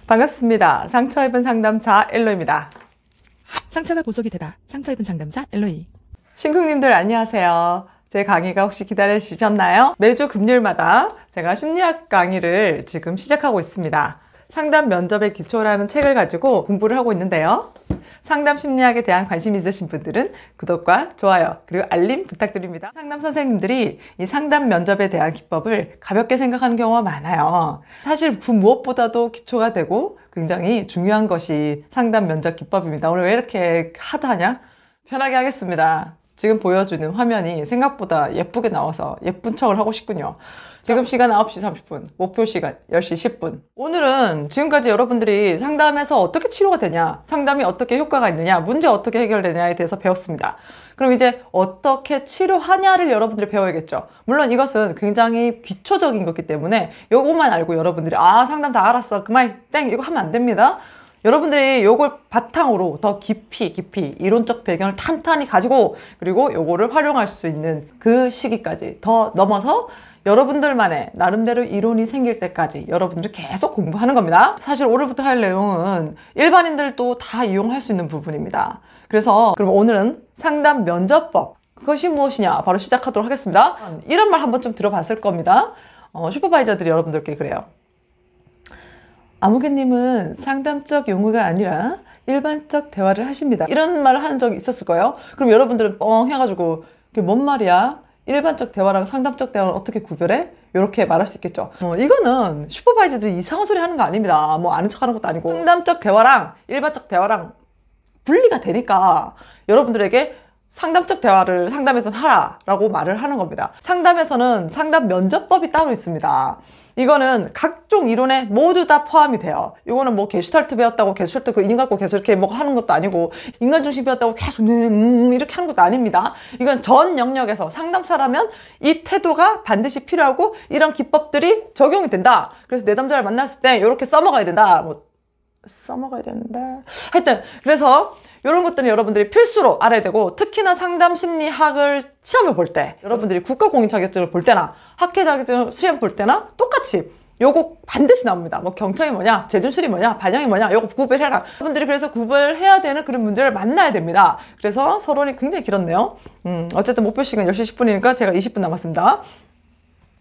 반갑습니다. 상처 입은 상담사 엘로입니다. 상처가 보석이 되다. 상처 입은 상담사 엘로이. 신쿵님들 안녕하세요. 제 강의가 혹시 기다려주셨나요? 매주 금요일마다 제가 심리학 강의를 지금 시작하고 있습니다. 상담 면접의 기초라는 책을 가지고 공부를 하고 있는데요. 상담 심리학에 대한 관심 있으신 분들은 구독과 좋아요 그리고 알림 부탁드립니다. 상담 선생님들이 이 상담 면접에 대한 기법을 가볍게 생각하는 경우가 많아요. 사실 그 무엇보다도 기초가 되고 굉장히 중요한 것이 상담 면접 기법입니다. 오늘 왜 이렇게 하드하냐? 편하게 하겠습니다. 지금 보여주는 화면이 생각보다 예쁘게 나와서 예쁜 척을 하고 싶군요. 지금 시간 9시 30분, 목표 시간 10시 10분. 오늘은 지금까지 여러분들이 상담에서 어떻게 치료가 되냐, 상담이 어떻게 효과가 있느냐, 문제 어떻게 해결되냐에 대해서 배웠습니다. 그럼 이제 어떻게 치료하냐를 여러분들이 배워야겠죠. 물론 이것은 굉장히 기초적인 거기 때문에 요것만 알고 여러분들이 상담 다 알았어, 그만 땡 이거 하면 안 됩니다. 여러분들이 요걸 바탕으로 더 깊이 이론적 배경을 탄탄히 가지고 그리고 요거를 활용할 수 있는 그 시기까지 더 넘어서 여러분들만의 나름대로 이론이 생길 때까지 여러분들이 계속 공부하는 겁니다. 사실 오늘부터 할 내용은 일반인들도 다 이용할 수 있는 부분입니다. 그래서 그럼 오늘은 상담 면접법, 그것이 무엇이냐 바로 시작하도록 하겠습니다. 이런 말 한 번쯤 들어봤을 겁니다. 슈퍼바이저들이 여러분들께 그래요. 아무개님은 상담적 용어가 아니라 일반적 대화를 하십니다. 이런 말을 한 적이 있었을 거예요. 그럼 여러분들은 뻥 해가지고 그게 뭔 말이야? 일반적 대화랑 상담적 대화를 어떻게 구별해? 이렇게 말할 수 있겠죠. 이거는 슈퍼바이저들이 이상한 소리 하는 거 아닙니다. 뭐 아는 척 하는 것도 아니고 상담적 대화랑 일반적 대화랑 분리가 되니까 여러분들에게 상담적 대화를 상담에서는 하라라고 말을 하는 겁니다. 상담에서는 상담 면접법이 따로 있습니다. 이거는 각종 이론에 모두 다 포함이 돼요. 이거는 뭐 게슈탈트 배웠다고 게슈탈트 그 인간 갖고 계속 이렇게 뭐 하는 것도 아니고 인간 중심 배웠다고 계속 이렇게 하는 것도 아닙니다. 이건 전 영역에서 상담사라면 이 태도가 반드시 필요하고 이런 기법들이 적용이 된다. 그래서 내담자를 만났을 때 이렇게 써먹어야 된다. 뭐 써먹어야 된다. 하여튼 그래서 이런 것들은 여러분들이 필수로 알아야 되고 특히나 상담 심리학을 시험을 볼 때 여러분들이 국가공인 자격증을 볼 때나 학회 자격증 시험 볼 때나 똑같이 요거 반드시 나옵니다. 뭐 경청이 뭐냐, 재준술이 뭐냐, 반영이 뭐냐, 요거 구별해라. 여러분들이 그래서 구별해야 되는 그런 문제를 만나야 됩니다. 그래서 서론이 굉장히 길었네요. 어쨌든 목표 시간 10시 10분이니까 제가 20분 남았습니다.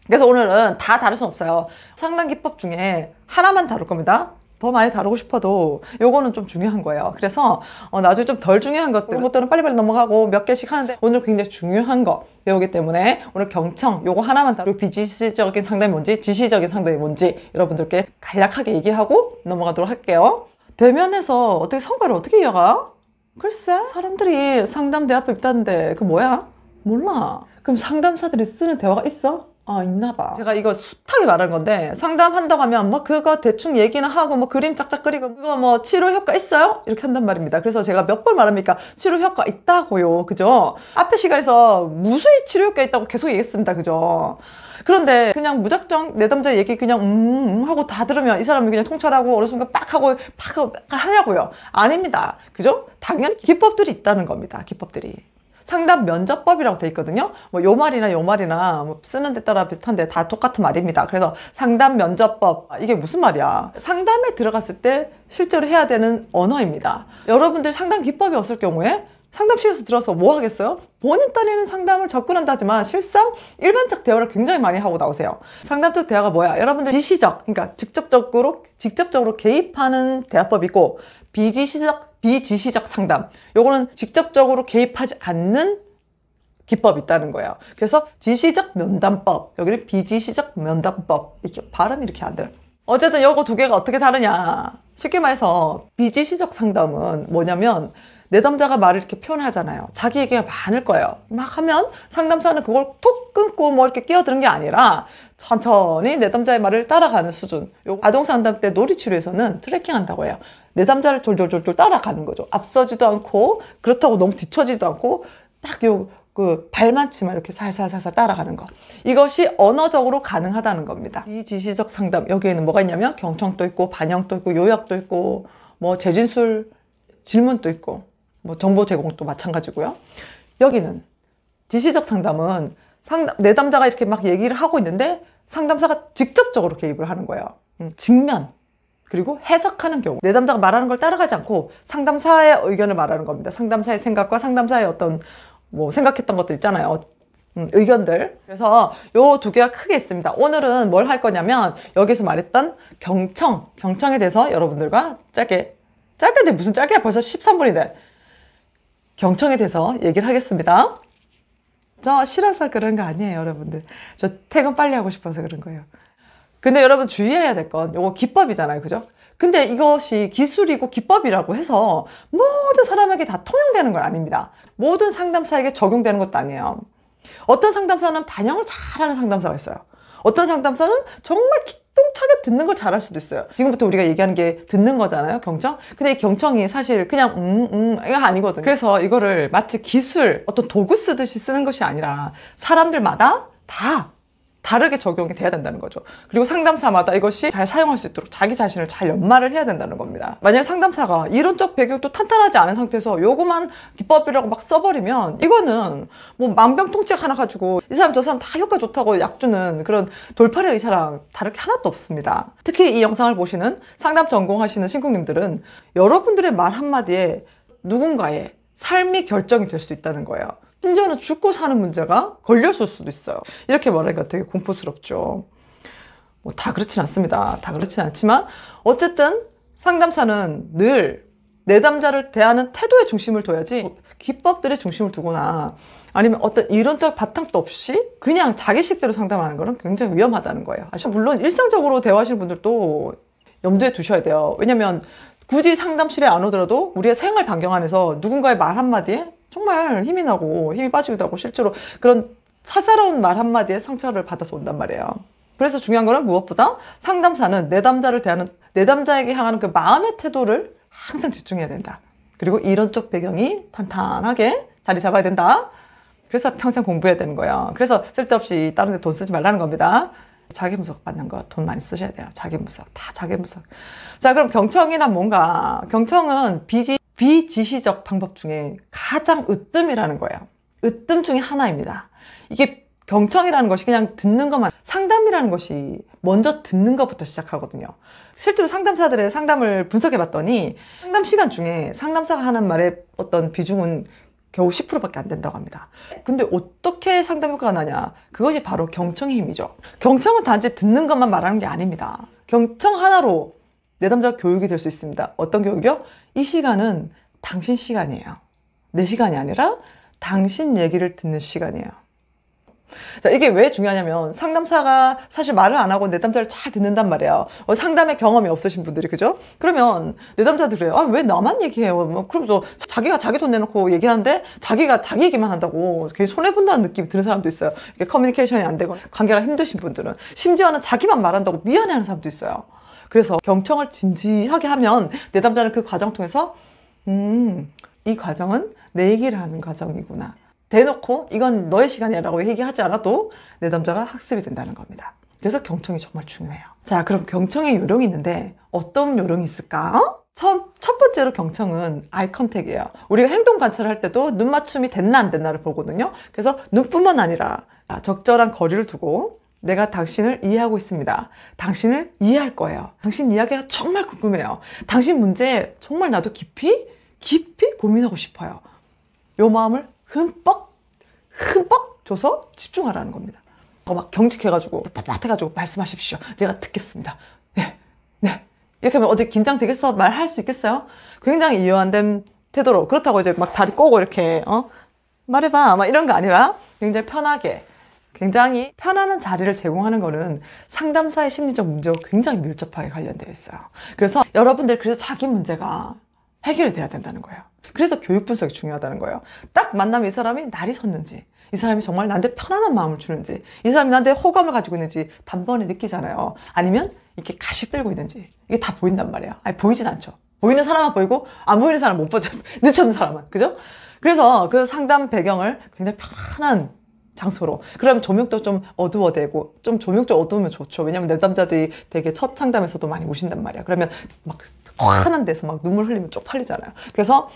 그래서 오늘은 다 다룰 순 없어요. 상담 기법 중에 하나만 다룰 겁니다. 더 많이 다루고 싶어도 요거는 좀 중요한 거예요. 그래서 나중에 좀 덜 중요한 것들은 빨리빨리 넘어가고 몇 개씩 하는데 오늘 굉장히 중요한 거 배우기 때문에 오늘 경청 요거 하나만 다루고 비지시적인 상담이 뭔지 지시적인 상담이 뭔지 여러분들께 간략하게 얘기하고 넘어가도록 할게요. 대면에서 어떻게 성과를 어떻게 이어가? 글쎄 사람들이 상담 대화법 있다는데 그 뭐야? 몰라. 그럼 상담사들이 쓰는 대화가 있어? 있나 봐. 제가 이거 숱하게 말한 건데 상담한다고 하면 뭐 그거 대충 얘기는 하고 뭐 그림 짝짝 그리고 그거 뭐 치료 효과 있어요? 이렇게 한단 말입니다. 그래서 제가 몇 번 말합니까? 치료 효과 있다고요. 그죠? 앞에 시간에서 무수히 치료 효과 있다고 계속 얘기했습니다. 그죠? 그런데 그냥 무작정 내담자 얘기 그냥 하고 다 들으면 이 사람이 그냥 통찰하고 어느 순간 빡 하고 하냐고요? 아닙니다. 그죠? 당연히 기법들이 있다는 겁니다. 기법들이. 상담 면접법이라고 돼 있거든요. 뭐 요 말이나 뭐 쓰는 데 따라 비슷한데 다 똑같은 말입니다. 그래서 상담 면접법 이게 무슨 말이야? 상담에 들어갔을 때 실제로 해야 되는 언어입니다. 여러분들 상담 기법이 없을 경우에 상담실에서 들어서 뭐 하겠어요? 본인 딴에는 상담을 접근한다 하지만 실상 일반적 대화를 굉장히 많이 하고 나오세요. 상담적 대화가 뭐야? 여러분들 지시적, 그러니까 직접적으로 개입하는 대화법이고 비지시적 상담. 요거는 직접적으로 개입하지 않는 기법이 있다는 거예요. 그래서 지시적 면담법, 여기는 비지시적 면담법. 이렇게 발음이 이렇게 안 돼요. 어쨌든 요거 두 개가 어떻게 다르냐? 쉽게 말해서 비지시적 상담은 뭐냐면 내담자가 말을 이렇게 표현하잖아요. 자기 얘기가 많을 거예요. 막 하면 상담사는 그걸 톡 끊고 뭐 이렇게 끼어드는 게 아니라 천천히 내담자의 말을 따라가는 수준. 요 아동상담 때 놀이치료에서는 트래킹 한다고 해요. 내담자를 졸졸졸 따라가는 거죠. 앞서지도 않고 그렇다고 너무 뒤처지도 않고 딱 그 발만치만 이렇게 살살살살 따라가는 것. 이것이 언어적으로 가능하다는 겁니다. 이 지시적 상담 여기에는 뭐가 있냐면 경청도 있고 반영도 있고 요약도 있고 뭐 재진술 질문도 있고 뭐 정보 제공도 마찬가지고요. 여기는 지시적 상담은 내담자가 이렇게 막 얘기를 하고 있는데 상담사가 직접적으로 개입을 하는 거예요. 직면. 그리고 해석하는 경우. 내담자가 말하는 걸 따라가지 않고 상담사의 의견을 말하는 겁니다. 상담사의 생각과 상담사의 어떤 뭐 생각했던 것들 있잖아요. 의견들. 그래서 요 두 개가 크게 있습니다. 오늘은 뭘 할 거냐면 여기서 말했던 경청에 대해서 여러분들과 짧게인데 무슨 짧게야, 벌써 13분인데 경청에 대해서 얘기를 하겠습니다. 저 싫어서 그런 거 아니에요, 여러분들. 저 퇴근 빨리 하고 싶어서 그런 거예요. 근데 여러분 주의해야 될 건 요거 기법이잖아요, 그죠? 근데 이것이 기술이고 기법이라고 해서 모든 사람에게 다 통용되는 건 아닙니다. 모든 상담사에게 적용되는 것도 아니에요. 어떤 상담사는 반영을 잘하는 상담사가 있어요. 어떤 상담사는 정말 기똥차게 듣는 걸 잘할 수도 있어요. 지금부터 우리가 얘기하는 게 듣는 거잖아요, 경청. 근데 이 경청이 사실 그냥 이거 아니거든요. 그래서 이거를 마치 기술, 어떤 도구 쓰듯이 쓰는 것이 아니라 사람들마다 다 다르게 적용이 돼야 된다는 거죠. 그리고 상담사마다 이것이 잘 사용할 수 있도록 자기 자신을 잘 연마를 해야 된다는 겁니다. 만약에 상담사가 이론적 배경도 탄탄하지 않은 상태에서 요거만 기법이라고 막 써버리면 이거는 뭐 만병통치약 하나 가지고 이 사람 저 사람 다 효과 좋다고 약 주는 그런 돌팔이 의사랑 다를 게 하나도 없습니다. 특히 이 영상을 보시는 상담 전공하시는 신국님들은 여러분들의 말 한마디에 누군가의 삶이 결정이 될 수도 있다는 거예요. 심지어는 죽고 사는 문제가 걸렸을 수도 있어요. 이렇게 말하기가 되게 공포스럽죠. 뭐 다 그렇진 않습니다. 다 그렇진 않지만 어쨌든 상담사는 늘 내담자를 대하는 태도에 중심을 둬야지 기법들의 중심을 두거나 아니면 어떤 이론적 바탕도 없이 그냥 자기식대로 상담하는 거는 굉장히 위험하다는 거예요. 물론 일상적으로 대화하시는 분들도 염두에 두셔야 돼요. 왜냐면 굳이 상담실에 안 오더라도 우리의 생활 반경 안에서 누군가의 말 한마디에 정말 힘이 나고 힘이 빠지기도 하고 실제로 그런 사사로운 말 한마디에 상처를 받아서 온단 말이에요. 그래서 중요한 거는 무엇보다 상담사는 내담자를 대하는 내담자에게 향하는 그 마음의 태도를 항상 집중해야 된다. 그리고 이론적 배경이 탄탄하게 자리 잡아야 된다. 그래서 평생 공부해야 되는 거예요. 그래서 쓸데없이 다른 데 돈 쓰지 말라는 겁니다. 자기분석 받는 거 돈 많이 쓰셔야 돼요. 자기분석. 다 자기분석. 자, 그럼 경청이란 뭔가? 경청은 비지시적 방법 중에 가장 으뜸이라는 거예요. 으뜸 중에 하나입니다. 이게 경청이라는 것이 그냥 듣는 것만, 상담이라는 것이 먼저 듣는 것부터 시작하거든요. 실제로 상담사들의 상담을 분석해 봤더니 상담 시간 중에 상담사가 하는 말의 어떤 비중은 겨우 10%밖에 안 된다고 합니다. 근데 어떻게 상담 효과가 나냐? 그것이 바로 경청의 힘이죠. 경청은 단지 듣는 것만 말하는 게 아닙니다. 경청 하나로 내담자 교육이 될 수 있습니다. 어떤 교육이요? 이 시간은 당신 시간이에요. 내 시간이 아니라 당신 얘기를 듣는 시간이에요. 자, 이게 왜 중요하냐면 상담사가 사실 말을 안 하고 내담자를 잘 듣는단 말이에요. 상담의 경험이 없으신 분들이, 그죠? 그러면 내담자들이 그래요. 아, 왜 나만 얘기해요? 뭐 그러면서 자기가 자기 돈 내놓고 얘기하는데 자기가 자기 얘기만 한다고 괜히 손해본다는 느낌이 드는 사람도 있어요. 이게 커뮤니케이션이 안 되고 관계가 힘드신 분들은. 심지어는 자기만 말한다고 미안해하는 사람도 있어요. 그래서 경청을 진지하게 하면 내담자는 그 과정 통해서 이 과정은 내 얘기를 하는 과정이구나. 대놓고 이건 너의 시간이라고 얘기하지 않아도 내담자가 학습이 된다는 겁니다. 그래서 경청이 정말 중요해요. 자, 그럼 경청의 요령이 있는데 어떤 요령이 있을까? 첫 번째로 경청은 아이 컨택이에요. 우리가 행동 관찰을 할 때도 눈 맞춤이 됐나 안 됐나를 보거든요. 그래서 눈뿐만 아니라 적절한 거리를 두고 내가 당신을 이해하고 있습니다. 당신을 이해할 거예요. 당신 이야기가 정말 궁금해요. 당신 문제에 정말 나도 깊이 고민하고 싶어요. 요 마음을 흠뻑 줘서 집중하라는 겁니다. 막 경직해가지고 빳빳해가지고 말씀하십시오. 제가 듣겠습니다. 네. 이렇게 하면 어디 긴장되겠어? 말할 수 있겠어요? 굉장히 이완된 태도로. 그렇다고 이제 막 다리 꼬고 이렇게 말해봐 막 이런 거 아니라 굉장히 편하게, 굉장히 편안한 자리를 제공하는 거는 상담사의 심리적 문제와 굉장히 밀접하게 관련되어 있어요. 그래서 여러분들 그래서 자기 문제가 해결이 돼야 된다는 거예요. 그래서 교육 분석이 중요하다는 거예요. 딱 만나면 이 사람이 날이 섰는지, 이 사람이 정말 나한테 편안한 마음을 주는지, 이 사람이 나한테 호감을 가지고 있는지 단번에 느끼잖아요. 아니면 이렇게 가시 들고 있는지 이게 다 보인단 말이에요. 아니, 보이진 않죠. 보이는 사람만 보이고 안 보이는 사람은 못 보죠. 눈치 없는 사람은. 그죠? 그래서 그 상담 배경을 굉장히 편안한 장소로. 그러면 조명도 좀 어두워되고, 좀 조명 좀 어두우면 좋죠. 왜냐면 내담자들이 되게 첫 상담에서도 많이 우신단 말이야. 그러면 막 환한 데서 막 눈물 흘리면 쪽팔리잖아요. 그래서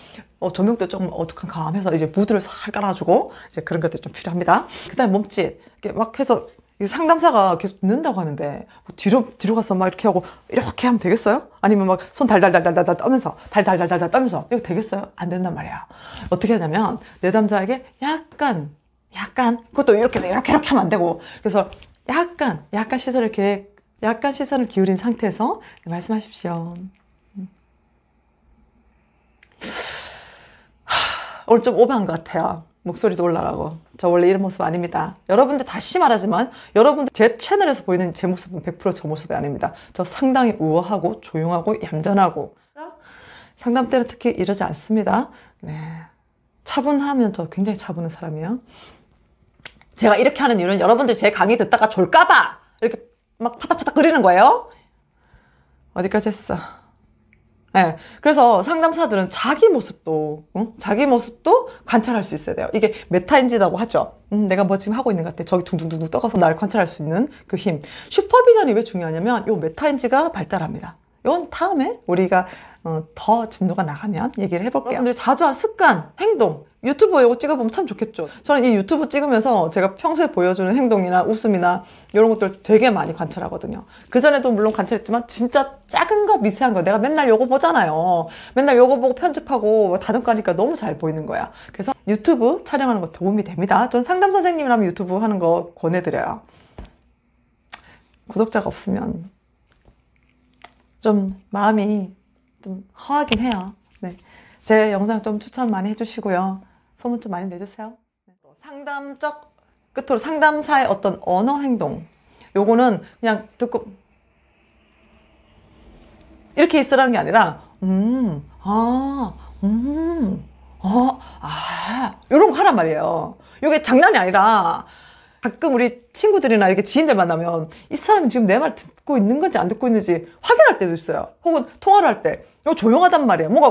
조명도 좀 어둑한감해서 이제 무드를 살 깔아주고 이제 그런 것들이 좀 필요합니다. 그 다음에 몸짓 이렇게 막 해서 이 상담사가 계속 듣는다고 하는데 뭐 뒤로 가서 막 이렇게 하고 이렇게 하면 되겠어요? 아니면 막 손 달달달달달 떠면서 달달달달달 떠면서 이거 되겠어요? 안 된단 말이야. 어떻게 하냐면 내담자에게 약간 그것도 이렇게 하면 안 되고, 그래서 약간 시선을 기울인 상태에서 말씀하십시오. 오늘 좀 오버한 것 같아요. 목소리도 올라가고. 저 원래 이런 모습 아닙니다. 여러분들 다시 말하지만 여러분들 제 채널에서 보이는 제 모습은 100% 저 모습이 아닙니다. 저 상당히 우아하고 조용하고 얌전하고, 상담 때는 특히 이러지 않습니다. 네. 차분하면 저 굉장히 차분한 사람이에요. 제가 이렇게 하는 이유는 여러분들 제 강의 듣다가 졸까봐 이렇게 막 파닥파닥 거리는 거예요. 어디까지 했어? 네. 그래서 상담사들은 자기 모습도 관찰할 수 있어야 돼요. 이게 메타인지라고 하죠. 내가 뭐 지금 하고 있는 것 같아. 저기 둥둥둥 떠가서 나를 관찰할 수 있는 그 힘. 슈퍼비전이 왜 중요하냐면 요 메타인지가 발달합니다. 이건 다음에 우리가 더 진도가 나가면 얘기를 해볼게요. 여러분들이 자주 하는 습관, 행동, 유튜브 이거 찍어보면 참 좋겠죠. 저는 이 유튜브 찍으면서 제가 평소에 보여주는 행동이나 웃음이나 이런 것들 되게 많이 관찰하거든요. 그전에도 물론 관찰했지만 진짜 작은 거, 미세한 거, 내가 맨날 요거 보잖아요. 맨날 요거 보고 편집하고 다듬고 너무 잘 보이는 거야. 그래서 유튜브 촬영하는 거 도움이 됩니다. 전 상담 선생님이라면 유튜브 하는 거 권해드려요. 구독자가 없으면 좀 마음이 좀 허하긴 해요. 네. 제 영상 좀 추천 많이 해주시고요. 소문 좀 많이 내주세요. 상담적 끝으로 상담사의 어떤 언어 행동, 요거는 그냥 듣고 이렇게 있으라는 게 아니라 이런 거 하란 말이에요. 요게 장난이 아니라 가끔 우리 친구들이나 이렇게 지인들 만나면 이 사람이 지금 내 말 듣고 있는 건지 안 듣고 있는지 확인할 때도 있어요. 혹은 통화를 할 때 이거 조용하단 말이야. 뭔가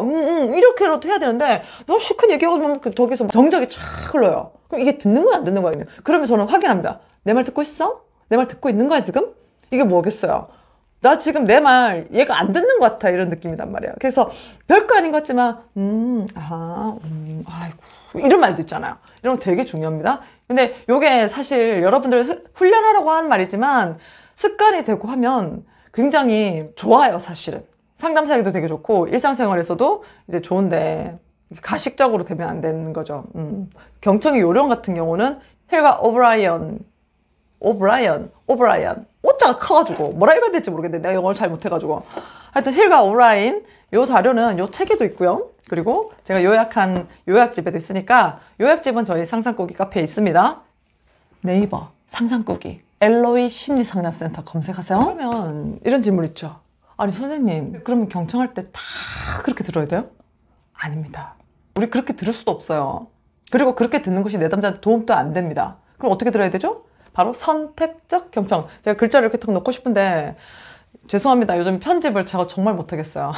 이렇게라도 해야 되는데 너무 시큰 얘기하고 저기서 정적이 촥 흘러요. 그럼 이게 듣는 거야 안 듣는 거야? 그러면 저는 확인합니다. 내 말 듣고 있어? 내 말 듣고 있는 거야 지금? 이게 뭐겠어요? 나 지금 내 말 얘가 안 듣는 것 같아 이런 느낌이란 말이야. 그래서 별거 아닌 것 같지만 아이고 이런 말도 있잖아요. 이런 거 되게 중요합니다. 근데 요게 사실 여러분들 훈련하라고 하는 말이지만 습관이 되고 하면 굉장히 좋아요. 사실은 상담사에게도 되게 좋고 일상생활에서도 이제 좋은데 가식적으로 되면 안 되는 거죠. 경청의 요령 같은 경우는 힐과 오브라이언 오자가 커가지고 뭐라 읽어야 될지 모르겠는데 내가 영어를 잘 못해가지고 하여튼 힐과 오브라이언 요 자료는 요 책에도 있고요. 그리고 제가 요약한 요약집에도 있으니까 요약집은 저희 상상꾸기 카페에 있습니다. 네이버 상상꾸기 엘로이 심리상담센터 검색하세요. 그러면 이런 질문 있죠. 아니 선생님 그러면 경청할 때 다 그렇게 들어야 돼요? 아닙니다. 우리 그렇게 들을 수도 없어요. 그리고 그렇게 듣는 것이 내담자한테 도움도 안 됩니다. 그럼 어떻게 들어야 되죠? 바로 선택적 경청. 제가 글자를 이렇게 턱 넣고 싶은데 죄송합니다. 요즘 편집을 제가 정말 못하겠어요.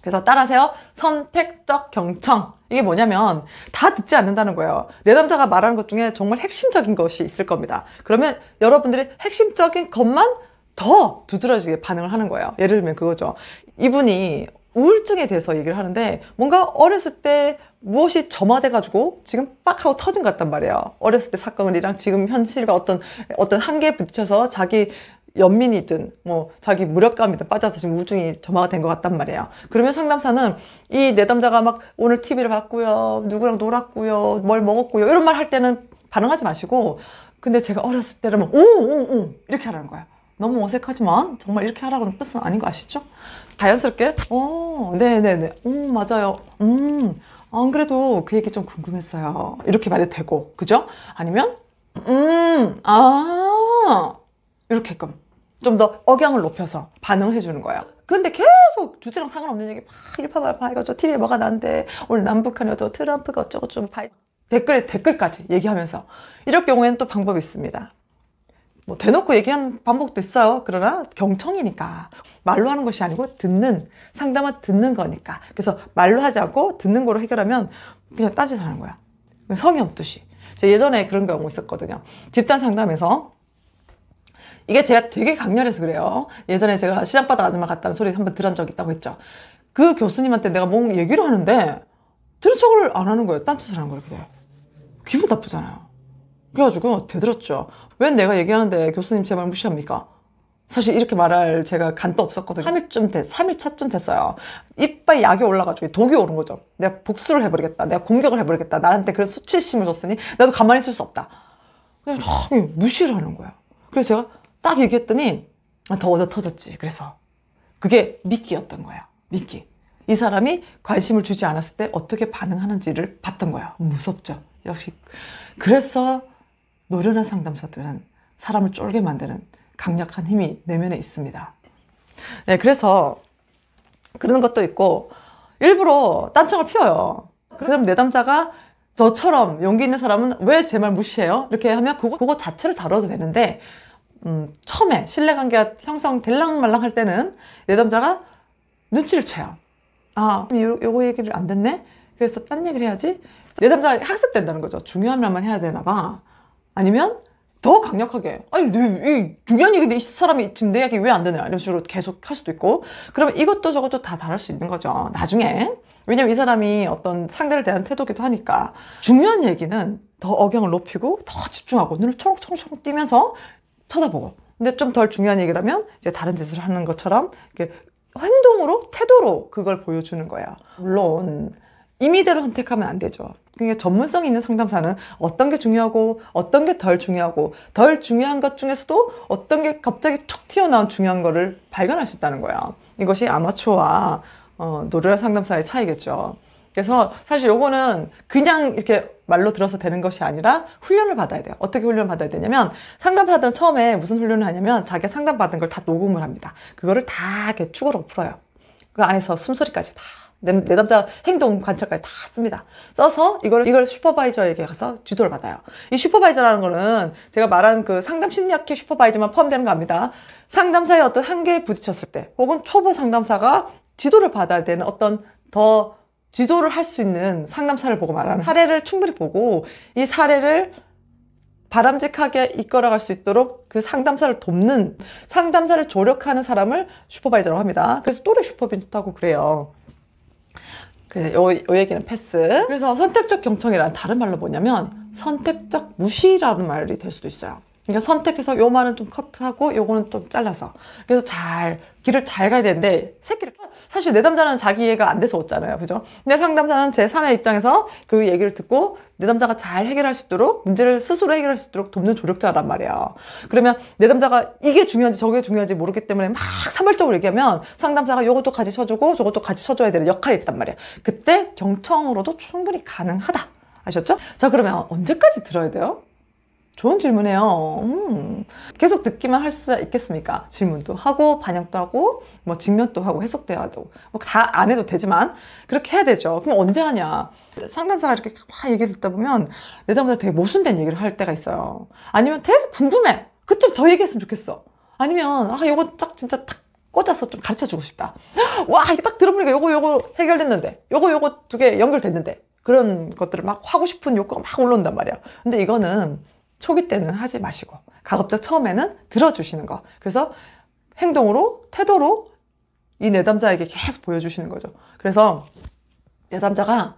그래서 따라하세요. 선택적 경청. 이게 뭐냐면 다 듣지 않는다는 거예요. 내담자가 말하는 것 중에 정말 핵심적인 것이 있을 겁니다. 그러면 여러분들이 핵심적인 것만 더 두드러지게 반응을 하는 거예요. 예를 들면 그거죠. 이분이 우울증에 대해서 얘기를 하는데 뭔가 어렸을 때 무엇이 점화돼가지고 지금 빡 하고 터진 것 같단 말이에요. 어렸을 때 사건이랑 지금 현실과 어떤 한계에 부딪혀서 자기 연민이든 뭐 자기 무력감이든 빠져서 지금 우울증이 점화가 된 것 같단 말이에요. 그러면 상담사는 이 내담자가 막 오늘 TV를 봤고요, 누구랑 놀았고요, 뭘 먹었고요 이런 말 할 때는 반응하지 마시고, 근데 제가 어렸을 때라면 오 이렇게 하라는 거야. 너무 어색하지만 정말 이렇게 하라고는 뜻은 아닌 거 아시죠? 자연스럽게 네네네 맞아요 안 그래도 그 얘기 좀 궁금했어요 이렇게 말해도 되고, 그죠? 아니면 이렇게끔 좀 더 억양을 높여서 반응을 해주는 거예요. 근데 계속 주제랑 상관없는 얘기 막 일파만파 이거 저 TV에 뭐가 나는데 오늘 남북한이 어쩌고 트럼프가 어쩌고 좀 댓글까지 얘기하면서 이럴 경우에는 또 방법이 있습니다. 뭐 대놓고 얘기하는 방법도 있어요. 그러나 경청이니까 말로 하는 것이 아니고 상담은 듣는 거니까. 그래서 말로 하지 않고 듣는 거로 해결하면 그냥 딴짓하는 거야. 성의 없듯이. 제가 예전에 그런 경우 있었거든요. 집단 상담에서 이게 제가 되게 강렬해서 그래요. 예전에 제가 시장바닥 아줌마 같다는 소리 한번 들은 적 있다고 했죠. 그 교수님한테 내가 뭔 얘기를 하는데 들은 척을 안 하는 거예요. 딴짓을 하는 거예요. 그냥. 기분 나쁘잖아요. 그래가지고 대들었죠. 왜 내가 얘기하는데 교수님 제 말 무시합니까? 사실 이렇게 말할 제가 간도 없었거든요. 3일 차쯤 됐어요. 이빨 약이 올라가지고 독이 오른 거죠. 내가 복수를 해버리겠다. 내가 공격을 해버리겠다. 나한테 그런 수치심을 줬으니 나도 가만히 있을 수 없다. 그냥 무시를 하는 거야. 그래서 제가 딱 얘기했더니 더 얻어 터졌지. 그래서 그게 미끼였던 거야. 미끼. 이 사람이 관심을 주지 않았을 때 어떻게 반응하는지를 봤던 거야. 무섭죠. 역시. 그래서 노련한 상담사들은 사람을 쫄게 만드는 강력한 힘이 내면에 있습니다. 네, 그래서 그러는 것도 있고 일부러 딴청을 피워요. 그럼 내담자가 저처럼 용기 있는 사람은 왜 제 말 무시해요? 이렇게 하면 그거 자체를 다뤄도 되는데 처음에 신뢰관계가 형성될랑 말랑 할 때는 내담자가 눈치를 채요. 아, 요거 얘기를 안 듣네? 그래서 딴 얘기를 해야지? 내담자가 학습된다는 거죠. 중요한 말만 해야 되나 봐. 아니면 더 강력하게 아니 이 중요한 얘기인데 이 사람이 지금 내 얘기 왜 안 듣냐 이런 식으로 계속 할 수도 있고 그러면 이것도 저것도 다 다를 수 있는 거죠. 나중에. 왜냐면 이 사람이 어떤 상대를 대하는 태도기도 하니까 중요한 얘기는 더 억양을 높이고 더 집중하고 눈을 초롱초롱 띄면서 쳐다보고 근데 좀 덜 중요한 얘기라면 이제 다른 짓을 하는 것처럼 이렇게 행동으로 태도로 그걸 보여주는 거예요. 물론 임의대로 선택하면 안 되죠. 그러니까 전문성 있는 상담사는 어떤 게 중요하고 어떤 게 덜 중요하고 덜 중요한 것 중에서도 어떤 게 갑자기 툭 튀어나온 중요한 거를 발견할 수 있다는 거예요. 이것이 아마추어와 노련한 상담사의 차이겠죠. 그래서 사실 요거는 그냥 이렇게 말로 들어서 되는 것이 아니라 훈련을 받아야 돼요. 어떻게 훈련을 받아야 되냐면 상담사들은 처음에 무슨 훈련을 하냐면 자기가 상담받은 걸 다 녹음을 합니다. 그거를 다 이렇게 축으로 풀어요. 그 안에서 숨소리까지 다. 내담자 행동 관찰까지 다 씁니다. 써서 이걸 슈퍼바이저에게 가서 지도를 받아요. 이 슈퍼바이저라는 거는 제가 말한 그 상담 심리학회 슈퍼바이저만 포함되는 거 아닙니다. 상담사의 어떤 한계에 부딪혔을 때 혹은 초보 상담사가 지도를 받아야 되는 어떤 더 지도를 할 수 있는 상담사를 보고 말하는 사례를 충분히 보고 이 사례를 바람직하게 이끌어갈 수 있도록 그 상담사를 돕는 상담사를 조력하는 사람을 슈퍼바이저라고 합니다. 그래서 또래 슈퍼비전하고 그래요. 그래서 요 얘기는 패스. 그래서 선택적 경청이란 다른 말로 뭐냐면 선택적 무시라는 말이 될 수도 있어요. 그러니까 선택해서 요 말은 좀 커트하고 요거는 좀 잘라서 그래서 길을 잘 가야 되는데 새끼를 사실 내담자는 자기 이해가 안 돼서 웃잖아요. 그죠? 근데 상담사는 제3의 입장에서 그 얘기를 듣고 내담자가 잘 해결할 수 있도록 문제를 스스로 해결할 수 있도록 돕는 조력자란 말이에요. 그러면 내담자가 이게 중요한지 저게 중요한지 모르기 때문에 막 산발적으로 얘기하면 상담사가 요것도 같이 쳐주고 저것도 같이 쳐줘야 되는 역할이 있단 말이에요. 그때 경청으로도 충분히 가능하다. 아셨죠? 자, 그러면 언제까지 들어야 돼요? 좋은 질문이에요. 계속 듣기만 할 수 있겠습니까? 질문도 하고 반영도 하고 뭐 직면도 하고 해석도 해야 하고 뭐 다 안 해도 되지만 그렇게 해야 되죠. 그럼 언제 하냐? 상담사가 이렇게 막 얘기를 듣다 보면 내담자 되게 모순된 얘기를 할 때가 있어요. 아니면 되게 궁금해. 그쪽 더 얘기했으면 좋겠어. 아니면 요거 딱 진짜 탁 꽂아서 좀 가르쳐 주고 싶다. 와, 이게 딱 들어보니까 요거 해결됐는데 요거 두 개 연결됐는데 그런 것들을 막 하고 싶은 욕구가 막 올라온단 말이야. 근데 이거는 초기 때는 하지 마시고 가급적 처음에는 들어주시는 거. 그래서 행동으로 태도로 이 내담자에게 계속 보여주시는 거죠. 그래서 내담자가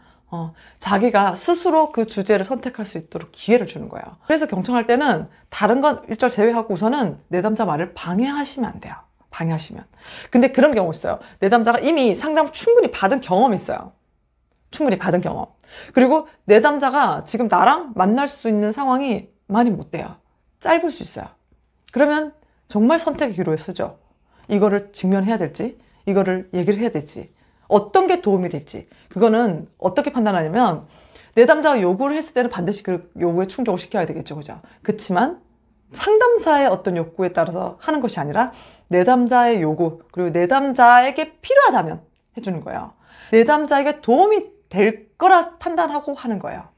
자기가 스스로 그 주제를 선택할 수 있도록 기회를 주는 거예요. 그래서 경청할 때는 다른 건 일절 제외하고 우선은 내담자 말을 방해하시면 안 돼요. 방해하시면. 근데 그런 경우 있어요. 내담자가 이미 상담을 충분히 받은 경험이 있어요. 충분히 받은 경험. 그리고 내담자가 지금 나랑 만날 수 있는 상황이 많이 못 돼요. 짧을 수 있어요. 그러면 정말 선택의 기로에 서죠. 이거를 직면해야 될지, 이거를 얘기를 해야 될지, 어떤 게 도움이 될지. 그거는 어떻게 판단하냐면 내담자가 요구를 했을 때는 반드시 그 요구에 충족을 시켜야 되겠죠. 그죠? 그렇지만 상담사의 어떤 욕구에 따라서 하는 것이 아니라 내담자의 요구, 그리고 내담자에게 필요하다면 해주는 거예요. 내담자에게 도움이 될 거라 판단하고 하는 거예요.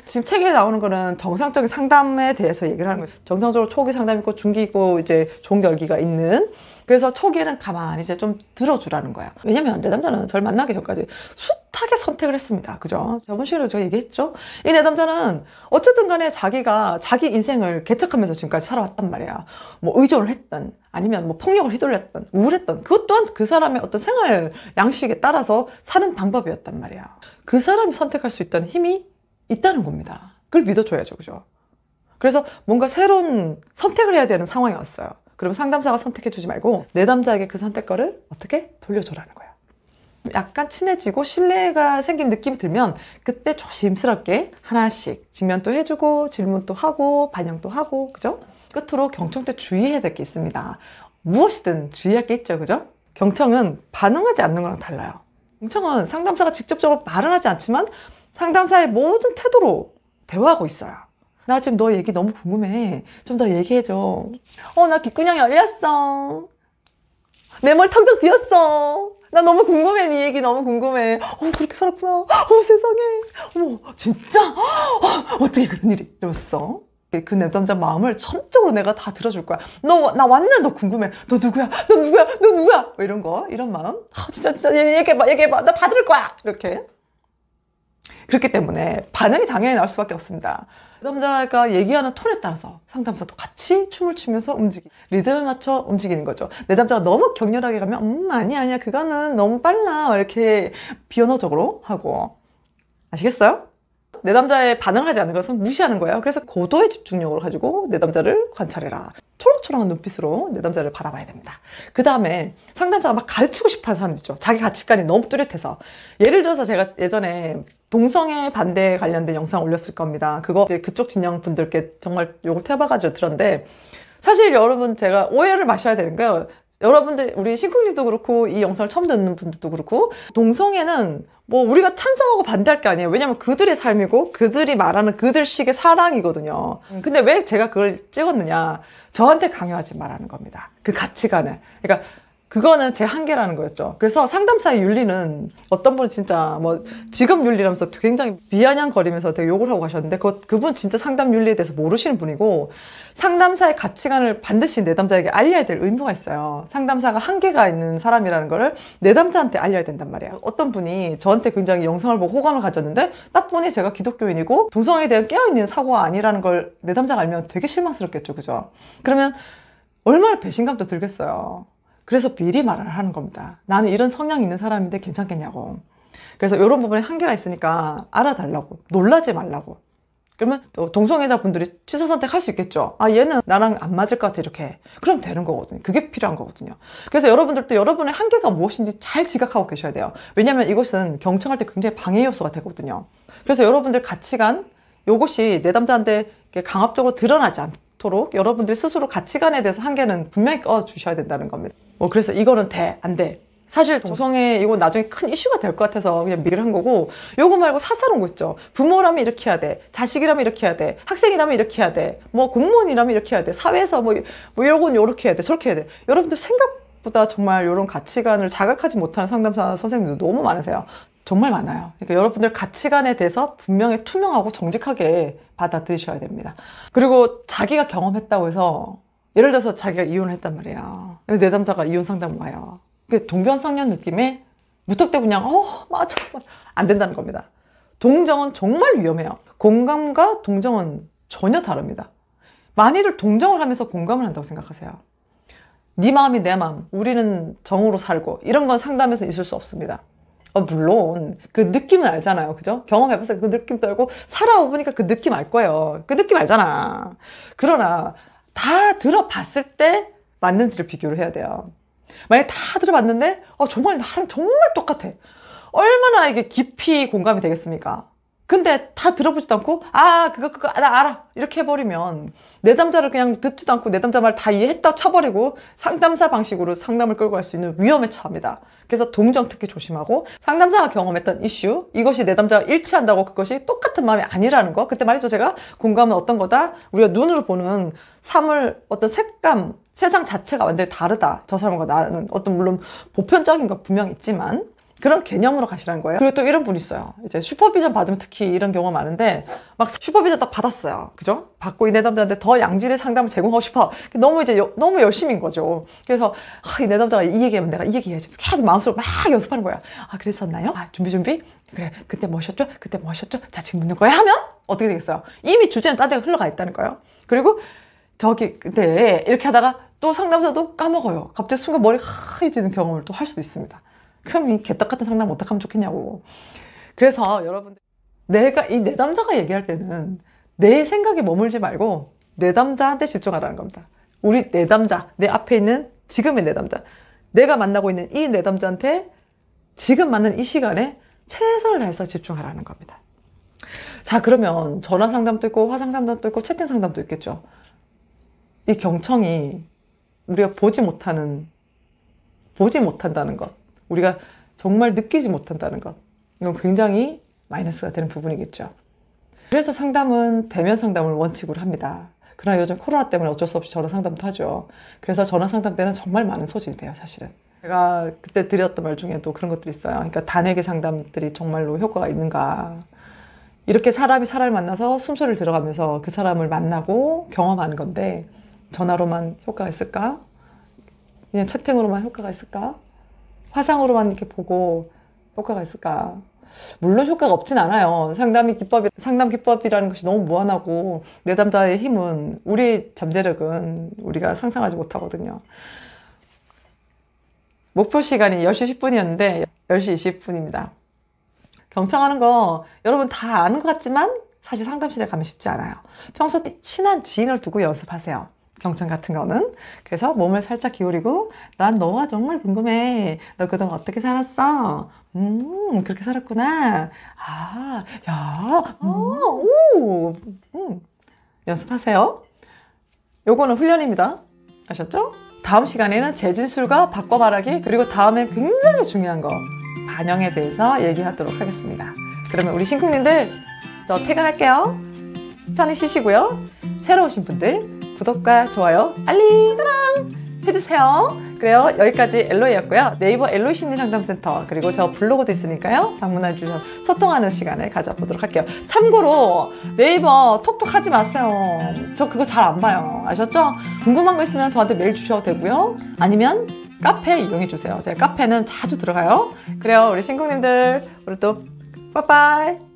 지금 책에 나오는 거는 정상적인 상담에 대해서 얘기를 하는 거예요. 정상적으로 초기 상담 있고 중기 있고 이제 종결기가 있는. 그래서 초기에는 가만히 이제 좀 들어주라는 거야. 왜냐면 내담자는 저를 만나기 전까지 숱하게 선택을 했습니다. 그죠? 저번 시간에 제가 얘기했죠? 이 내담자는 어쨌든 간에 자기가 자기 인생을 개척하면서 지금까지 살아왔단 말이야. 뭐 의존을 했던 아니면 뭐 폭력을 휘둘렸던 우울했던 그것 또한 그 사람의 어떤 생활 양식에 따라서 사는 방법이었단 말이야. 그 사람이 선택할 수 있다는 힘이 있다는 겁니다. 그걸 믿어줘야죠. 그죠? 그래서 뭔가 새로운 선택을 해야 되는 상황이 왔어요. 그럼 상담사가 선택해주지 말고 내담자에게 그 선택권을 어떻게 돌려줘라는 거예요. 약간 친해지고 신뢰가 생긴 느낌이 들면 그때 조심스럽게 하나씩 직면도 해주고 질문도 하고 반영도 하고, 그죠? 끝으로 경청 때 주의해야 될 게 있습니다. 무엇이든 주의할 게 있죠, 그죠? 경청은 반응하지 않는 거랑 달라요. 경청은 상담사가 직접적으로 말은 하지 않지만 상담사의 모든 태도로 대화하고 있어요. 나 지금 너 얘기 너무 궁금해. 좀 더 얘기해줘. 나 귓구녕이 열렸어. 내 머리 텅텅 비었어. 나 너무 궁금해. 네 얘기 너무 궁금해. 그렇게 살았구나. 세상에. 어머, 진짜? 어떻게 그런 일이 이랬어? 그 내담자 마음을 전적으로 내가 다 들어줄 거야. 나 완전 너 궁금해. 너 누구야? 너 누구야? 너 누구야? 뭐 이런 거, 이런 마음. 진짜 얘기해봐. 나 다 들을 거야. 이렇게. 그렇기 때문에 반응이 당연히 나올 수밖에 없습니다. 내담자가 얘기하는 톤에 따라서 상담사도 같이 춤을 추면서 리듬을 맞춰 움직이는 거죠. 내담자가 너무 격렬하게 가면 아니야 그거는 너무 빨라 이렇게 비언어적으로 하고. 아시겠어요? 내담자의 반응을 하지 않는 것은 무시하는 거예요. 그래서 고도의 집중력을 가지고 내담자를 관찰해라. 초롱초롱한 눈빛으로 내담자를 바라봐야 됩니다. 그 다음에 상담사가 막 가르치고 싶어하는 사람 있죠. 자기 가치관이 너무 뚜렷해서. 예를 들어서 제가 예전에 동성애 반대에 관련된 영상 올렸을 겁니다. 그거 그쪽 진영 분들께 정말 욕을 태워가지고 들었는데, 사실 여러분 제가 오해를 마셔야 되는 거예요. 여러분들, 우리 신쿵님도 그렇고 이 영상을 처음 듣는 분들도 그렇고, 동성애는 뭐 우리가 찬성하고 반대할 게 아니에요. 왜냐면 그들의 삶이고 그들이 말하는 그들식의 사랑이거든요. 근데 왜 제가 그걸 찍었느냐, 저한테 강요하지 말라는 겁니다. 그 가치관을. 그러니까 그거는 제 한계라는 거였죠. 그래서 상담사의 윤리는, 어떤 분은 진짜 뭐 직업 윤리라면서 굉장히 비아냥거리면서 되게 욕을 하고 가셨는데, 그분 진짜 상담 윤리에 대해서 모르시는 분이고, 상담사의 가치관을 반드시 내담자에게 알려야 될 의무가 있어요. 상담사가 한계가 있는 사람이라는 거를 내담자한테 알려야 된단 말이에요. 어떤 분이 저한테 굉장히 영상을 보고 호감을 가졌는데, 딱 보니 제가 기독교인이고 동성애에 대한 깨어있는 사고가 아니라는 걸 내담자가 알면 되게 실망스럽겠죠, 그죠? 그러면 얼마나 배신감도 들겠어요. 그래서 미리 말을 하는 겁니다. 나는 이런 성향이 있는 사람인데 괜찮겠냐고. 그래서 이런 부분에 한계가 있으니까 알아달라고, 놀라지 말라고. 그러면 동성애자 분들이 취사 선택할 수 있겠죠. 얘는 나랑 안 맞을 것 같아, 이렇게. 그럼 되는 거거든요. 그게 필요한 거거든요. 그래서 여러분들도 여러분의 한계가 무엇인지 잘 지각하고 계셔야 돼요. 왜냐하면 이것은 경청할 때 굉장히 방해 요소가 되거든요. 그래서 여러분들 가치관, 이것이 내담자한테 강압적으로 드러나지 않도록 여러분들 스스로 가치관에 대해서 한계는 분명히 꺼주셔야 된다는 겁니다. 그래서 이거는 돼, 안 돼. 사실 동성애 이거 나중에 큰 이슈가 될 것 같아서 그냥 미리를 한 거고, 요거 말고 사사로운 거 있죠. 부모라면 이렇게 해야 돼, 자식이라면 이렇게 해야 돼, 학생이라면 이렇게 해야 돼, 뭐 공무원이라면 이렇게 해야 돼, 사회에서 뭐 이런 요렇게 해야 돼, 저렇게 해야 돼. 여러분들 생각보다 정말 이런 가치관을 자각하지 못하는 상담사 선생님들 너무 많으세요. 정말 많아요. 그러니까 여러분들 가치관에 대해서 분명히 투명하고 정직하게 받아들이셔야 됩니다. 그리고 자기가 경험했다고 해서, 예를 들어서 자기가 이혼을 했단 말이에요. 근데 내담자가 이혼 상담을 와요. 동병상련 느낌에 무턱대고 그냥 맞아 안 된다는 겁니다. 동정은 정말 위험해요. 공감과 동정은 전혀 다릅니다. 만일을 동정을 하면서 공감을 한다고 생각하세요. 네 마음이 내 마음, 우리는 정으로 살고, 이런 건 상담에서 있을 수 없습니다. 물론 그 느낌은 알잖아요, 그죠? 경험해봤어요. 그 느낌도 알고 살아보니까 그 느낌 알 거예요. 그 느낌 알잖아. 그러나 다 들어봤을 때 맞는지를 비교를 해야 돼요. 만약에 다 들어봤는데 정말 나랑 정말 똑같아. 얼마나 이게 깊이 공감이 되겠습니까? 근데 다 들어보지도 않고 그거 나 알아 이렇게 해버리면, 내담자를 그냥 듣지도 않고 내담자 말 다 이해했다 쳐버리고 상담사 방식으로 상담을 끌고 갈 수 있는 위험에 처합니다. 그래서 동정 특히 조심하고, 상담사가 경험했던 이슈, 이것이 내담자가 일치한다고 그것이 똑같은 마음이 아니라는 거. 그때 말이죠, 제가 공감은 어떤 거다, 우리가 눈으로 보는 사물 어떤 색감, 세상 자체가 완전히 다르다, 저 사람과 나는. 어떤 물론 보편적인 거 분명 있지만 그런 개념으로 가시라는 거예요. 그리고 또 이런 분이 있어요. 이제 슈퍼비전 받으면 특히 이런 경우가 많은데, 막 슈퍼비전 딱 받았어요, 그죠? 받고 이 내담자한테 더 양질의 상담을 제공하고 싶어. 너무 너무 열심인 거죠. 그래서 이 내담자가 이 얘기하면 내가 이 얘기해야지, 계속 마음속으로 막 연습하는 거야. 그랬었나요? 준비. 그래, 그때 뭐셨죠? 자, 지금 묻는 거야 하면 어떻게 되겠어요? 이미 주제는 딴 데가 흘러가 있다는 거예요. 그리고 그때 이렇게 하다가 또 상담자도 까먹어요. 갑자기 순간 머리가 하얘지는 경험을 또 할 수도 있습니다. 그럼 이 개떡 같은 상담 어떡하면 좋겠냐고. 그래서 여러분들, 이 내담자가 얘기할 때는 내 생각에 머물지 말고 내담자한테 집중하라는 겁니다. 우리 내담자, 내 앞에 있는 지금의 내담자, 내가 만나고 있는 이 내담자한테 지금 맞는 이 시간에 최선을 다해서 집중하라는 겁니다. 자, 그러면 전화 상담도 있고 화상 상담도 있고 채팅 상담도 있겠죠. 이 경청이 우리가 보지 못한다는 것, 우리가 정말 느끼지 못한다는 것, 이건 굉장히 마이너스가 되는 부분이겠죠. 그래서 상담은 대면 상담을 원칙으로 합니다. 그러나 요즘 코로나 때문에 어쩔 수 없이 전화 상담도 하죠. 그래서 전화 상담 때는 정말 많은 소진이 돼요, 사실은. 제가 그때 드렸던 말 중에도 그런 것들이 있어요. 그러니까 단에게 상담들이 정말로 효과가 있는가. 이렇게 사람이 사람을 만나서 숨소리를 들어가면서 그 사람을 만나고 경험하는 건데 전화로만 효과가 있을까? 그냥 채팅으로만 효과가 있을까? 화상으로만 이렇게 보고 효과가 있을까? 물론 효과가 없진 않아요. 상담 기법이라는 것이 너무 무한하고 내담자의 힘은, 우리 잠재력은 우리가 상상하지 못하거든요. 목표 시간이 10시 10분이었는데 10시 20분입니다. 경청하는 거 여러분 다 아는 것 같지만 사실 상담실에 가면 쉽지 않아요. 평소 친한 지인을 두고 연습하세요. 경청 같은 거는. 그래서 몸을 살짝 기울이고, 난 너가 정말 궁금해. 너 그동안 어떻게 살았어? 그렇게 살았구나. 아, 야, 오, 연습하세요. 요거는 훈련입니다. 아셨죠? 다음 시간에는 재진술과 바꿔 말하기, 그리고 다음에 굉장히 중요한 거, 반영에 대해서 얘기하도록 하겠습니다. 그러면 우리 신쿵님들, 저 퇴근할게요. 편히 쉬시고요. 새로 오신 분들 구독과 좋아요, 알림 해주세요. 그래요. 여기까지 엘로이였고요. 네이버 엘로이 심리상담센터, 그리고 저 블로그도 있으니까요. 방문해 주셔서 소통하는 시간을 가져보도록 할게요. 참고로 네이버 톡톡 하지 마세요. 저 그거 잘 안 봐요. 아셨죠? 궁금한 거 있으면 저한테 메일 주셔도 되고요. 아니면 카페 이용해 주세요. 제가 카페는 자주 들어가요. 그래요. 우리 신궁님들, 우리 또 빠빠이.